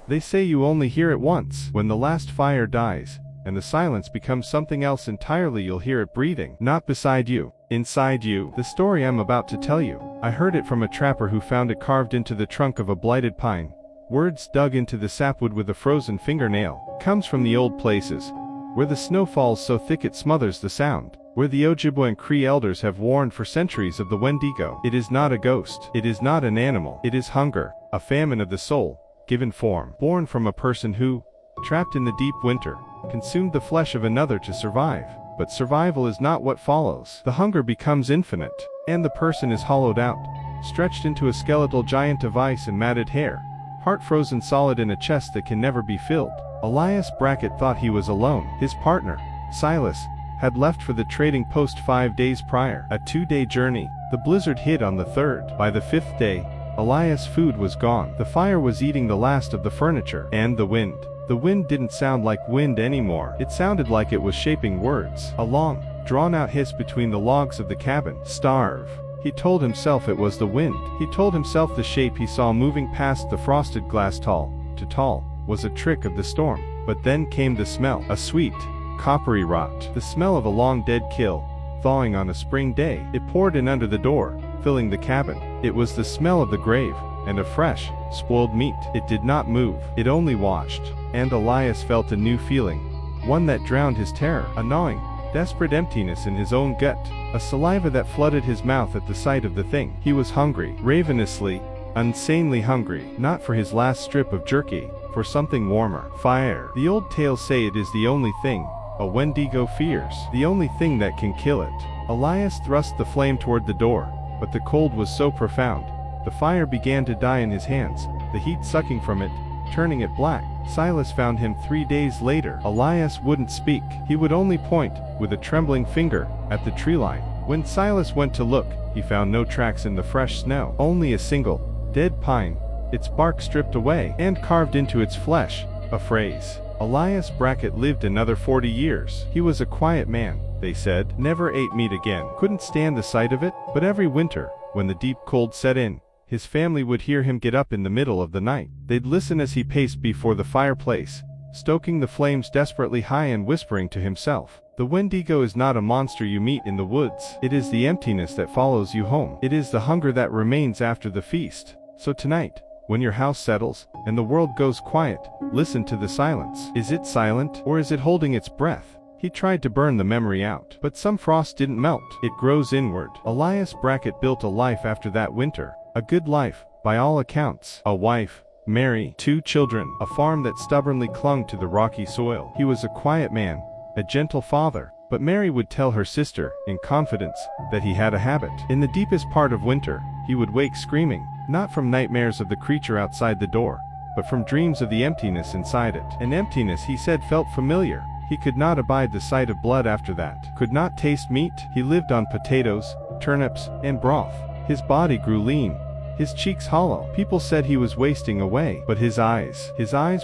They say you only hear it once. When the last fire dies, and the silence becomes something else entirely, you'll hear it breathing, not beside you, inside you. The story I'm about to tell you, I heard it from a trapper who found it carved into the trunk of a blighted pine. Words dug into the sapwood with a frozen fingernail. Comes from the old places, where the snow falls so thick it smothers the sound. Where the Ojibwe and Cree elders have warned for centuries of the Wendigo. It is not a ghost. It is not an animal. It is hunger, a famine of the soul, given form. Born from a person who, trapped in the deep winter, consumed the flesh of another to survive. But survival is not what follows. The hunger becomes infinite, and the person is hollowed out, stretched into a skeletal giant of ice and matted hair, heart frozen solid in a chest that can never be filled. Elias Brackett thought he was alone. His partner, Silas, had left for the trading post 5 days prior. A 2-day journey. The blizzard hit on the 3rd. By the 5th day, Elias' food was gone. The fire was eating the last of the furniture. And the wind. The wind didn't sound like wind anymore. It sounded like it was shaping words. A long, drawn-out hiss between the logs of the cabin. Starve. He told himself it was the wind. He told himself the shape he saw moving past the frosted glass tall to tall was a trick of the storm. But then came the smell. A sweet, coppery rot. The smell of a long-dead kill, thawing on a spring day. It poured in under the door, filling the cabin. It was the smell of the grave, and of fresh, spoiled meat. It did not move. It only watched. And Elias felt a new feeling, one that drowned his terror. A gnawing, desperate emptiness in his own gut. A saliva that flooded his mouth at the sight of the thing. He was hungry. Ravenously, insanely hungry. Not for his last strip of jerky, for something warmer. Fire. The old tales say it is the only thing a Wendigo fears. The only thing that can kill it. Elias thrust the flame toward the door, but the cold was so profound. The fire began to die in his hands, the heat sucking from it, turning it black. Silas found him 3 days later. Elias wouldn't speak. He would only point, with a trembling finger, at the tree line. When Silas went to look, he found no tracks in the fresh snow. Only a single, dead pine, its bark stripped away, and carved into its flesh, a phrase. Elias Brackett lived another 40 years. He was a quiet man, they said. Never ate meat again. Couldn't stand the sight of it. But every winter, when the deep cold set in, his family would hear him get up in the middle of the night. They'd listen as he paced before the fireplace, stoking the flames desperately high and whispering to himself. The Wendigo is not a monster you meet in the woods. It is the emptiness that follows you home. It is the hunger that remains after the feast. So tonight, when your house settles, and the world goes quiet, listen to the silence. Is it silent, or is it holding its breath? He tried to burn the memory out, but some frost didn't melt. It grows inward. Elias Brackett built a life after that winter. A good life, by all accounts. A wife, Mary, 2 children, a farm that stubbornly clung to the rocky soil. He was a quiet man, a gentle father. But Mary would tell her sister, in confidence, that he had a habit. In the deepest part of winter, he would wake screaming, not from nightmares of the creature outside the door, but from dreams of the emptiness inside it. An emptiness he said felt familiar. He could not abide the sight of blood after that. Could not taste meat. He lived on potatoes, turnips, and broth. His body grew lean, his cheeks hollow. People said he was wasting away. But his eyes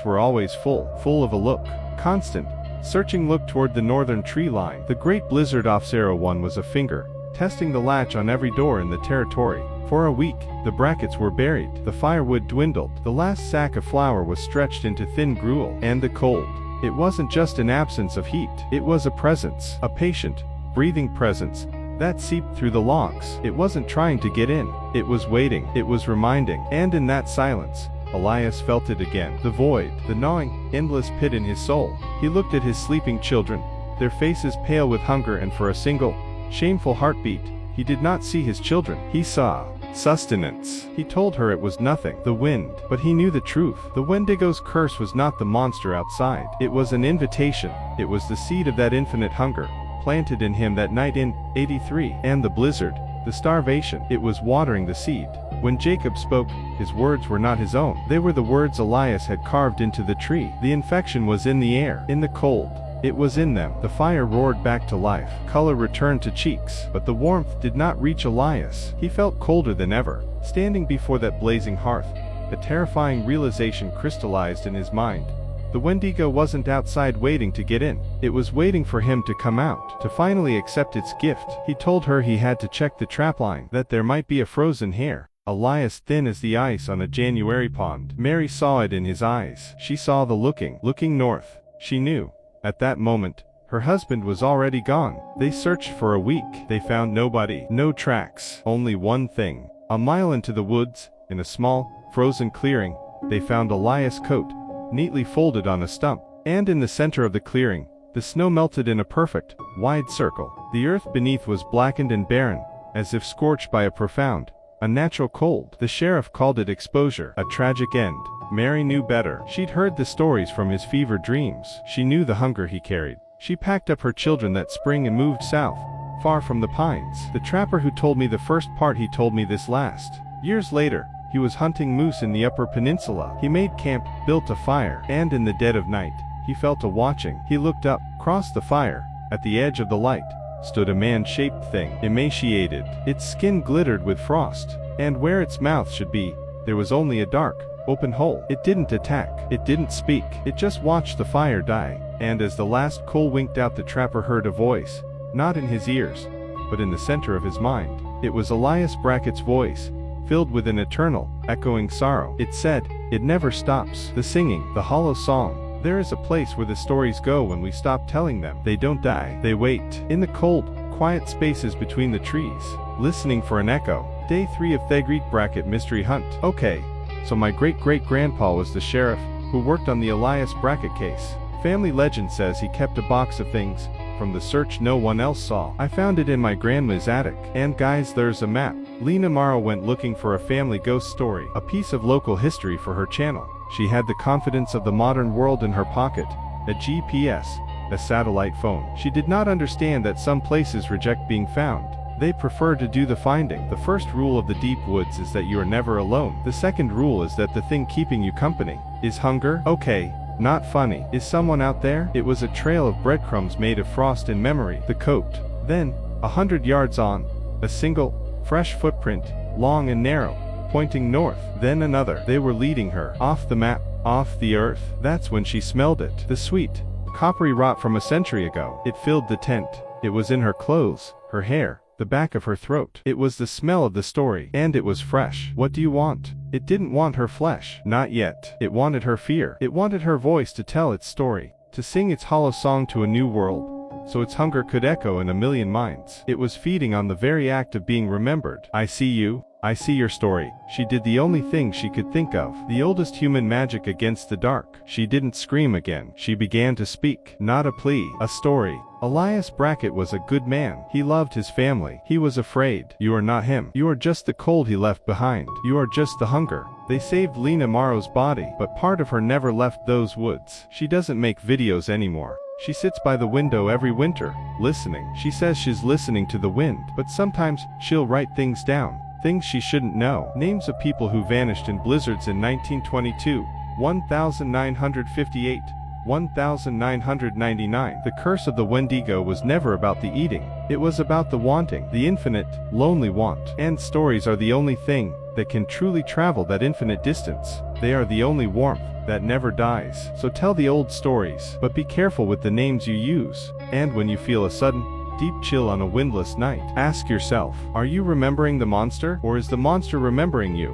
were always full of a look, constant, searching look toward the northern tree line. The great blizzard off 01 was a finger, testing the latch on every door in the territory. For a week, the Bracketts were buried. The firewood dwindled. The last sack of flour was stretched into thin gruel. And the cold. It wasn't just an absence of heat. It was a presence. A patient, breathing presence that seeped through the logs. It wasn't trying to get in. It was waiting. It was reminding. And in that silence, Elias felt it again. The void, the gnawing, endless pit in his soul. He looked at his sleeping children, their faces pale with hunger, and for a single, shameful heartbeat, he did not see his children. He saw sustenance. He told her it was nothing, the wind. But he knew the truth. The Wendigo's curse was not the monster outside. It was an invitation. It was the seed of that infinite hunger, planted in him that night in 83. And the blizzard, the starvation, it was watering the seed. When Jacob spoke, his words were not his own. They were the words Elias had carved into the tree. The infection was in the air, in the cold. It was in them. The fire roared back to life. Color returned to cheeks. But the warmth did not reach Elias. He felt colder than ever. Standing before that blazing hearth, a terrifying realization crystallized in his mind. The Wendigo wasn't outside waiting to get in. It was waiting for him to come out, to finally accept its gift. He told her he had to check the trapline, that there might be a frozen hair, Elias thin as the ice on a January pond. Mary saw it in his eyes. She saw the looking north. She knew. At that moment, her husband was already gone. They searched for a week. They found nobody. No tracks. Only one thing. A mile into the woods, in a small, frozen clearing, they found Elias' coat, neatly folded on a stump. And in the center of the clearing, the snow melted in a perfect, wide circle. The earth beneath was blackened and barren, as if scorched by a profound, unnatural cold. The sheriff called it exposure, a tragic end. Mary knew better. She'd heard the stories from his fevered dreams. She knew the hunger he carried. She packed up her children that spring and moved south, far from the pines. The trapper who told me the first part, he told me this last. Years later, he was hunting moose in the Upper Peninsula. He made camp, built a fire, and in the dead of night, he felt a watching. He looked up. Across the fire, at the edge of the light, stood a man-shaped thing, emaciated. Its skin glittered with frost, and where its mouth should be, there was only a dark, open hole. It didn't attack. It didn't speak. It just watched the fire die. And as the last coal winked out, the trapper heard a voice, not in his ears, but in the center of his mind. It was Elias Brackett's voice, filled with an eternal, echoing sorrow. It said, "It never stops." The singing, the hollow song. There is a place where the stories go when we stop telling them. They don't die. They wait. In the cold, quiet spaces between the trees, listening for an echo. Day 3 of Thegreet Brackett Mystery Hunt. Okay, so my great-great-grandpa was the sheriff who worked on the Elias Brackett case. Family legend says he kept a box of things from the search no one else saw. I found it in my grandma's attic. And guys, there's a map. Lena Morrow went looking for a family ghost story, a piece of local history for her channel. She had the confidence of the modern world in her pocket, a GPS, a satellite phone. She did not understand that some places reject being found. They prefer to do the finding. The first rule of the deep woods is that you are never alone. The second rule is that the thing keeping you company is hunger. Okay, not funny. Is someone out there? It was a trail of breadcrumbs made of frost and memory. The coat. Then, 100 yards on, a single, fresh footprint, long and narrow, pointing north. Then another. They were leading her off the map, off the earth. That's when she smelled it. The sweet, coppery rot from a century ago. It filled the tent. It was in her clothes, her hair, the back of her throat. It was the smell of the story. And it was fresh. What do you want? It didn't want her flesh. Not yet. It wanted her fear. It wanted her voice to tell its story, to sing its hollow song to a new world, so its hunger could echo in a million minds. It was feeding on the very act of being remembered. I see you. I see your story. She did the only thing she could think of. The oldest human magic against the dark. She didn't scream again. She began to speak. Not a plea. A story. Elias Brackett was a good man. He loved his family. He was afraid. You are not him. You are just the cold he left behind. You are just the hunger. They saved Lena Morrow's body, but part of her never left those woods. She doesn't make videos anymore. She sits by the window every winter, listening. She says she's listening to the wind, but sometimes she'll write things down. Things she shouldn't know. Names of people who vanished in blizzards in 1922, 1958, 1999. The curse of the Wendigo was never about the eating. It was about the wanting, the infinite, lonely want. And stories are the only thing that can truly travel that infinite distance. They are the only warmth that never dies. So tell the old stories, but be careful with the names you use. And when you feel a sudden, deep chill on a windless night, ask yourself, are you remembering the monster, or is the monster remembering you?